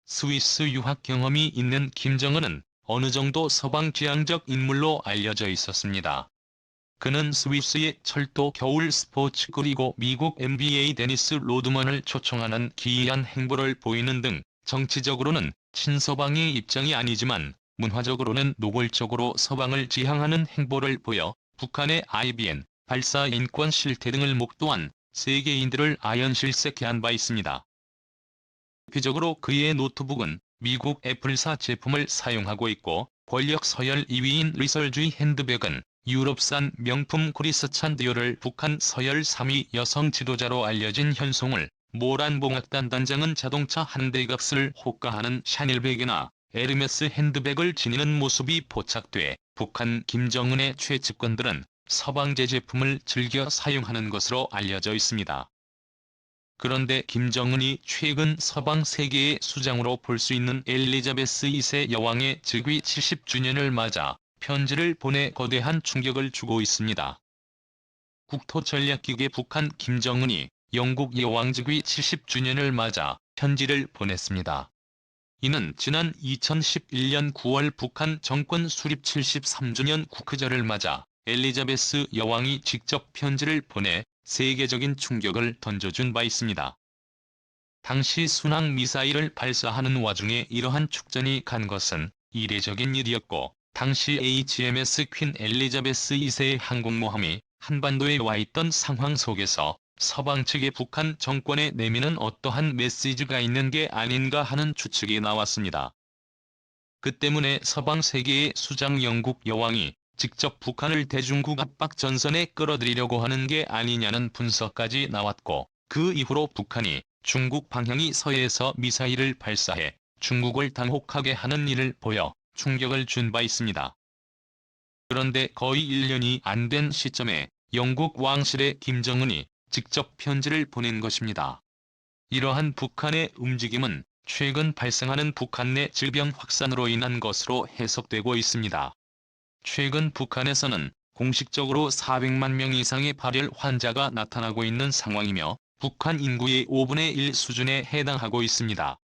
스위스 유학 경험이 있는 김정은은 어느 정도 서방 지향적 인물로 알려져 있었습니다. 그는 스위스의 철도 겨울 스포츠 그리고 미국 NBA 데니스 로드먼을 초청하는 기이한 행보를 보이는 등 정치적으로는 친서방의 입장이 아니지만 문화적으로는 노골적으로 서방을 지향하는 행보를 보여 북한의 IBM, 발사 인권 실태 등을 목도한 세계인들을 아연실색케 한 바 있습니다. 대표적으로 그의 노트북은 미국 애플사 제품을 사용하고 있고 권력 서열 2위인 리설주의 핸드백은 유럽산 명품 크리스찬 디올을 북한 서열 3위 여성 지도자로 알려진 현송을, 모란봉악단 단장은 자동차 한 대 값을 호가하는 샤넬백이나 에르메스 핸드백을 지니는 모습이 포착돼 북한 김정은의 최측근들은 서방제 제품을 즐겨 사용하는 것으로 알려져 있습니다. 그런데 김정은이 최근 서방 세계의 수장으로 볼 수 있는 엘리자베스 2세 여왕의 즉위 70주년을 맞아 편지를 보내 거대한 충격을 주고 있습니다. 국토전략기구의 북한 김정은이 영국 여왕 즉위 70주년을 맞아 편지를 보냈습니다. 이는 지난 2011년 9월 북한 정권 수립 73주년 국크절을 맞아 엘리자베스 여왕이 직접 편지를 보내 세계적인 충격을 던져준 바 있습니다. 당시 순항 미사일을 발사하는 와중에 이러한 축전이 간 것은 이례적인 일이었고, 당시 HMS 퀸 엘리자베스 2세의 항공모함이 한반도에 와 있던 상황 속에서 서방 측의 북한 정권에 내미는 어떠한 메시지가 있는 게 아닌가 하는 추측이 나왔습니다. 그 때문에 서방 세계의 수장 영국 여왕이 직접 북한을 대중국 압박 전선에 끌어들이려고 하는 게 아니냐는 분석까지 나왔고, 그 이후로 북한이 중국 방향이 서해에서 미사일을 발사해 중국을 당혹하게 하는 일을 보여 충격을 준 바 있습니다. 그런데 거의 1년이 안 된 시점에 영국 왕실의 김정은이 직접 편지를 보낸 것입니다. 이러한 북한의 움직임은 최근 발생하는 북한 내 질병 확산으로 인한 것으로 해석되고 있습니다. 최근 북한에서는 공식적으로 400만 명 이상의 발열 환자가 나타나고 있는 상황이며 북한 인구의 5분의 1 수준에 해당하고 있습니다.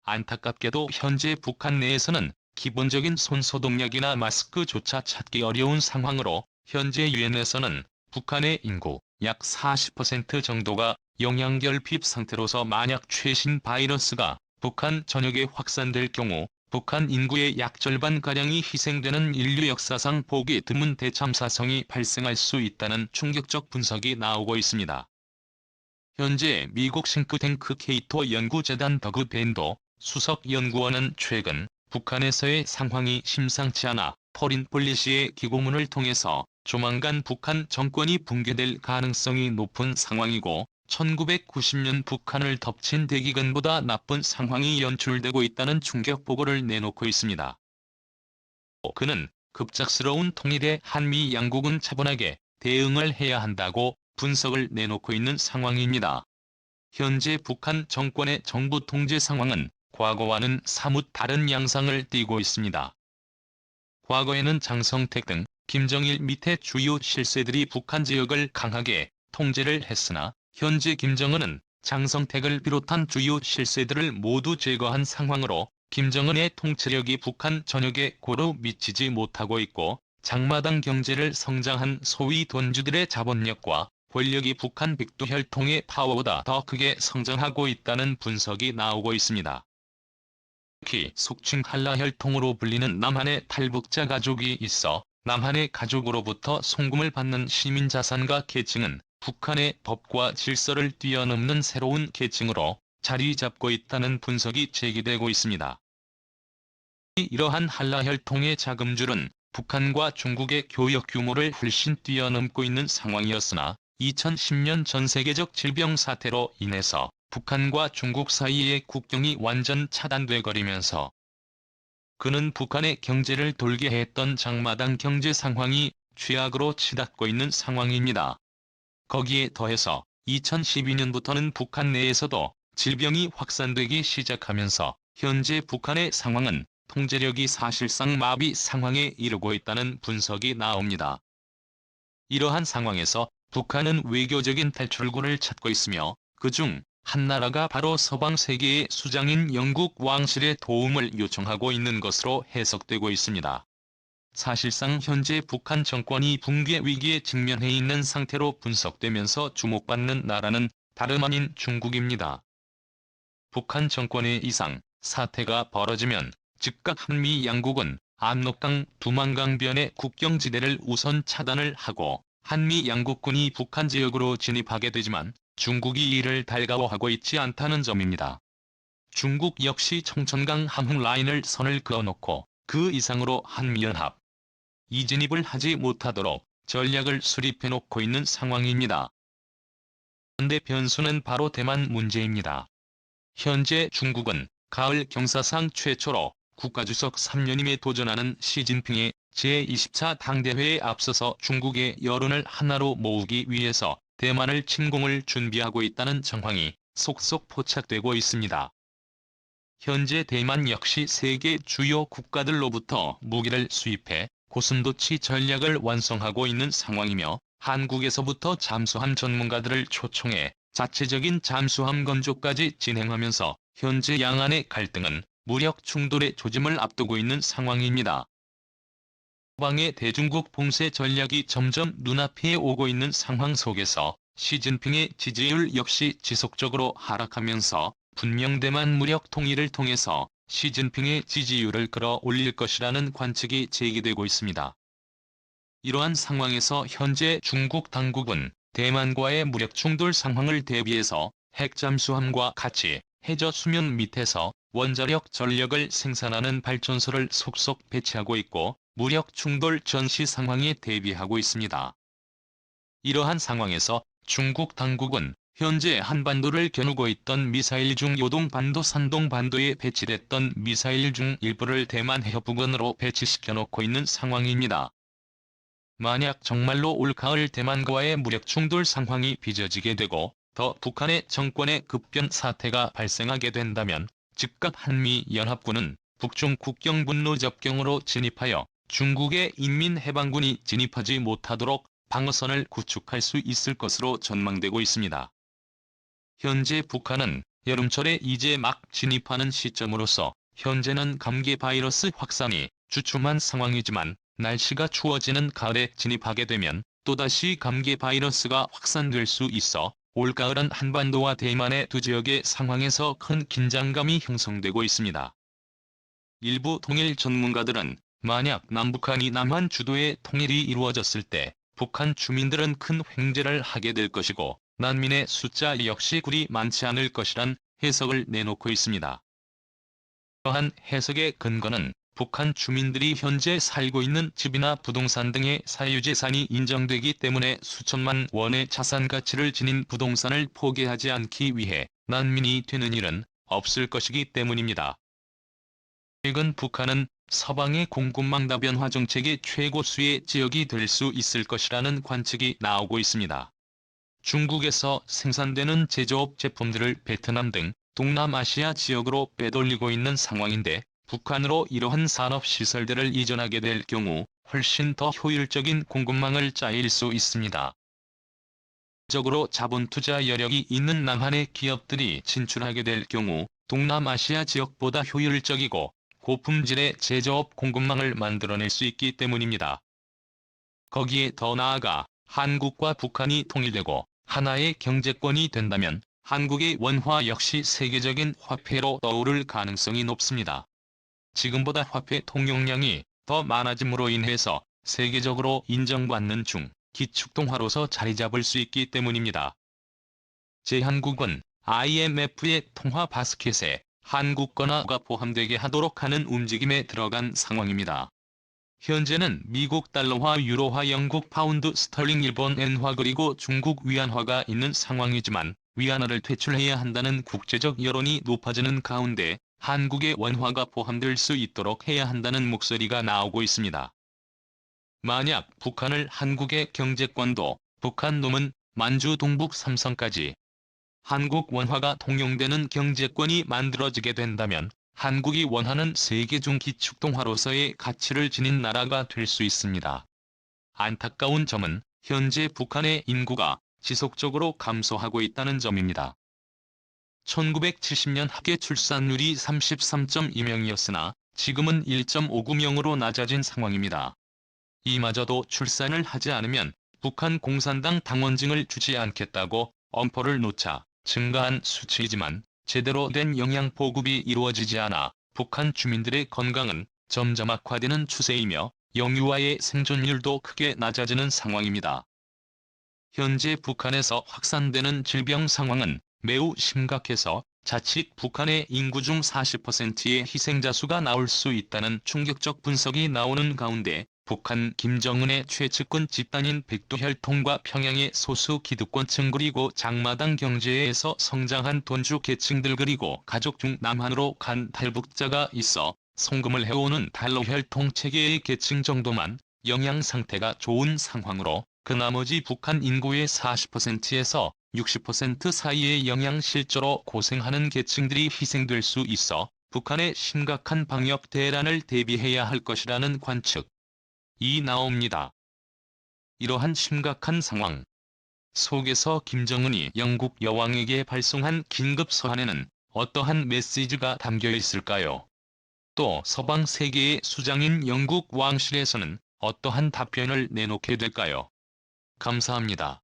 안타깝게도 현재 북한 내에서는 기본적인 손소독약이나 마스크조차 찾기 어려운 상황으로 현재 유엔에서는 북한의 인구 약 40% 정도가 영양결핍 상태로서 만약 최신 바이러스가 북한 전역에 확산될 경우 북한 인구의 약 절반가량이 희생되는 인류 역사상 보기 드문 대참사성이 발생할 수 있다는 충격적 분석이 나오고 있습니다. 현재 미국 싱크탱크 케이토 연구재단 더그 밴도 수석 연구원은 최근 북한에서의 상황이 심상치 않아 포린 폴리시의 기고문을 통해서 조만간 북한 정권이 붕괴될 가능성이 높은 상황이고 1990년 북한을 덮친 대기근보다 나쁜 상황이 연출되고 있다는 충격 보고를 내놓고 있습니다. 그는 급작스러운 통일에 한미 양국은 차분하게 대응을 해야 한다고 분석을 내놓고 있는 상황입니다. 현재 북한 정권의 정부 통제 상황은 과거와는 사뭇 다른 양상을 띠고 있습니다. 과거에는 장성택 등 김정일 밑의 주요 실세들이 북한 지역을 강하게 통제를 했으나 현재 김정은은 장성택을 비롯한 주요 실세들을 모두 제거한 상황으로 김정은의 통치력이 북한 전역에 고루 미치지 못하고 있고 장마당 경제를 성장한 소위 돈주들의 자본력과 권력이 북한 백두혈통의 파워보다 더 크게 성장하고 있다는 분석이 나오고 있습니다. 특히 속칭 한라혈통으로 불리는 남한의 탈북자 가족이 있어 남한의 가족으로부터 송금을 받는 시민자산가 계층은 북한의 법과 질서를 뛰어넘는 새로운 계층으로 자리 잡고 있다는 분석이 제기되고 있습니다. 이러한 한라혈통의 자금줄은 북한과 중국의 교역 규모를 훨씬 뛰어넘고 있는 상황이었으나 2010년 전세계적 질병 사태로 인해서 북한과 중국 사이의 국경이 완전 차단돼 버리면서 그는 북한의 경제를 돌게 했던 장마당 경제 상황이 최악으로 치닫고 있는 상황입니다. 거기에 더해서 2012년부터는 북한 내에서도 질병이 확산되기 시작하면서 현재 북한의 상황은 통제력이 사실상 마비 상황에 이르고 있다는 분석이 나옵니다. 이러한 상황에서 북한은 외교적인 탈출구를 찾고 있으며 그중 한 나라가 바로 서방 세계의 수장인 영국 왕실의 도움을 요청하고 있는 것으로 해석되고 있습니다. 사실상 현재 북한 정권이 붕괴 위기에 직면해 있는 상태로 분석되면서 주목받는 나라는 다름 아닌 중국입니다. 북한 정권의 이상 사태가 벌어지면 즉각 한미 양국은 압록강 두만강변의 국경지대를 우선 차단을 하고 한미 양국군이 북한 지역으로 진입하게 되지만 중국이 이를 달가워하고 있지 않다는 점입니다. 중국 역시 청천강 함흥 라인을 선을 그어놓고 그 이상으로 한미연합 이진입을 하지 못하도록 전략을 수립해놓고 있는 상황입니다. 그런데 변수는 바로 대만 문제입니다. 현재 중국은 가을 경사상 최초로 국가주석 3년임에 도전하는 시진핑의 제20차 당대회에 앞서서 중국의 여론을 하나로 모으기 위해서 대만을 침공을 준비하고 있다는 정황이 속속 포착되고 있습니다. 현재 대만 역시 세계 주요 국가들로부터 무기를 수입해 고슴도치 전략을 완성하고 있는 상황이며 한국에서부터 잠수함 전문가들을 초청해 자체적인 잠수함 건조까지 진행하면서 현재 양안의 갈등은 무력 충돌의 조짐을 앞두고 있는 상황입니다. 서방의 대중국 봉쇄 전략이 점점 눈앞에 오고 있는 상황 속에서 시진핑의 지지율 역시 지속적으로 하락하면서 분명 대만 무력 통일을 통해서 시진핑의 지지율을 끌어올릴 것이라는 관측이 제기되고 있습니다. 이러한 상황에서 현재 중국 당국은 대만과의 무력 충돌 상황을 대비해서 핵잠수함과 같이 해저 수면 밑에서 원자력 전력을 생산하는 발전소를 속속 배치하고 있고 무력 충돌 전시 상황에 대비하고 있습니다. 이러한 상황에서 중국 당국은 현재 한반도를 겨누고 있던 미사일 중 요동반도 산동반도에 배치됐던 미사일 중 일부를 대만 해협 부근으로 배치시켜 놓고 있는 상황입니다. 만약 정말로 올가을 대만과의 무력 충돌 상황이 빚어지게 되고 더 북한의 정권의 급변 사태가 발생하게 된다면 즉각 한미연합군은 북중 국경 분로 접경으로 진입하여 중국의 인민해방군이 진입하지 못하도록 방어선을 구축할 수 있을 것으로 전망되고 있습니다. 현재 북한은 여름철에 이제 막 진입하는 시점으로서 현재는 감기 바이러스 확산이 주춤한 상황이지만 날씨가 추워지는 가을에 진입하게 되면 또다시 감기 바이러스가 확산될 수 있어 올가을은 한반도와 대만의 두 지역의 상황에서 큰 긴장감이 형성되고 있습니다. 일부 통일 전문가들은 만약 남북한이 남한 주도의 통일이 이루어졌을 때 북한 주민들은 큰 횡재를 하게 될 것이고 난민의 숫자 역시 그리 많지 않을 것이란 해석을 내놓고 있습니다. 이러한 해석의 근거는 북한 주민들이 현재 살고 있는 집이나 부동산 등의 사유재산이 인정되기 때문에 수천만 원의 자산 가치를 지닌 부동산을 포기하지 않기 위해 난민이 되는 일은 없을 것이기 때문입니다. 최근 북한은 서방의 공급망 다변화 정책의 최고수의 지역이 될 수 있을 것이라는 관측이 나오고 있습니다. 중국에서 생산되는 제조업 제품들을 베트남 등 동남아시아 지역으로 빼돌리고 있는 상황인데 북한으로 이러한 산업시설들을 이전하게 될 경우 훨씬 더 효율적인 공급망을 짜일 수 있습니다. 적으로 자본 투자 여력이 있는 남한의 기업들이 진출하게 될 경우 동남아시아 지역보다 효율적이고 고품질의 제조업 공급망을 만들어낼 수 있기 때문입니다. 거기에 더 나아가 한국과 북한이 통일되고 하나의 경제권이 된다면 한국의 원화 역시 세계적인 화폐로 떠오를 가능성이 높습니다. 지금보다 화폐 통용량이 더 많아짐으로 인해서 세계적으로 인정받는 기축통화로서 자리 잡을 수 있기 때문입니다. 제1국은 IMF의 통화 바스켓에 한국 건화가 포함되게 하도록 하는 움직임에 들어간 상황입니다. 현재는 미국 달러화, 유로화, 영국 파운드, 스털링, 일본 엔화 그리고 중국 위안화가 있는 상황이지만 위안화를 퇴출해야 한다는 국제적 여론이 높아지는 가운데 한국의 원화가 포함될 수 있도록 해야 한다는 목소리가 나오고 있습니다. 만약 북한을 한국의 경제권도 북한놈은 만주 동북 삼성까지 한국 원화가 통용되는 경제권이 만들어지게 된다면 한국이 원하는 세계 중기축통화로서의 가치를 지닌 나라가 될 수 있습니다. 안타까운 점은 현재 북한의 인구가 지속적으로 감소하고 있다는 점입니다. 1970년 합계 출산율이 33.2명이었으나 지금은 1.59명으로 낮아진 상황입니다. 이마저도 출산을 하지 않으면 북한 공산당 당원증을 주지 않겠다고 엄포를 놓자 증가한 수치이지만 제대로 된 영양 보급이 이루어지지 않아 북한 주민들의 건강은 점점 악화되는 추세이며 영유아의 생존율도 크게 낮아지는 상황입니다. 현재 북한에서 확산되는 질병 상황은 매우 심각해서 자칫 북한의 인구 중 40%의 희생자 수가 나올 수 있다는 충격적 분석이 나오는 가운데 북한 김정은의 최측근 집단인 백두혈통과 평양의 소수 기득권층 그리고 장마당 경제에서 성장한 돈주 계층들 그리고 가족 중 남한으로 간 탈북자가 있어 송금을 해오는 달러혈통 체계의 계층 정도만 영양 상태가 좋은 상황으로 그 나머지 북한 인구의 40%에서 60% 사이의 영양 실조로 고생하는 계층들이 희생될 수 있어 북한의 심각한 방역 대란을 대비해야 할 것이라는 관측이 나옵니다. 이러한 심각한 상황 속에서 김정은이 영국 여왕에게 발송한 긴급 서한에는 어떠한 메시지가 담겨 있을까요? 또 서방 세계의 수장인 영국 왕실에서는 어떠한 답변을 내놓게 될까요? 감사합니다.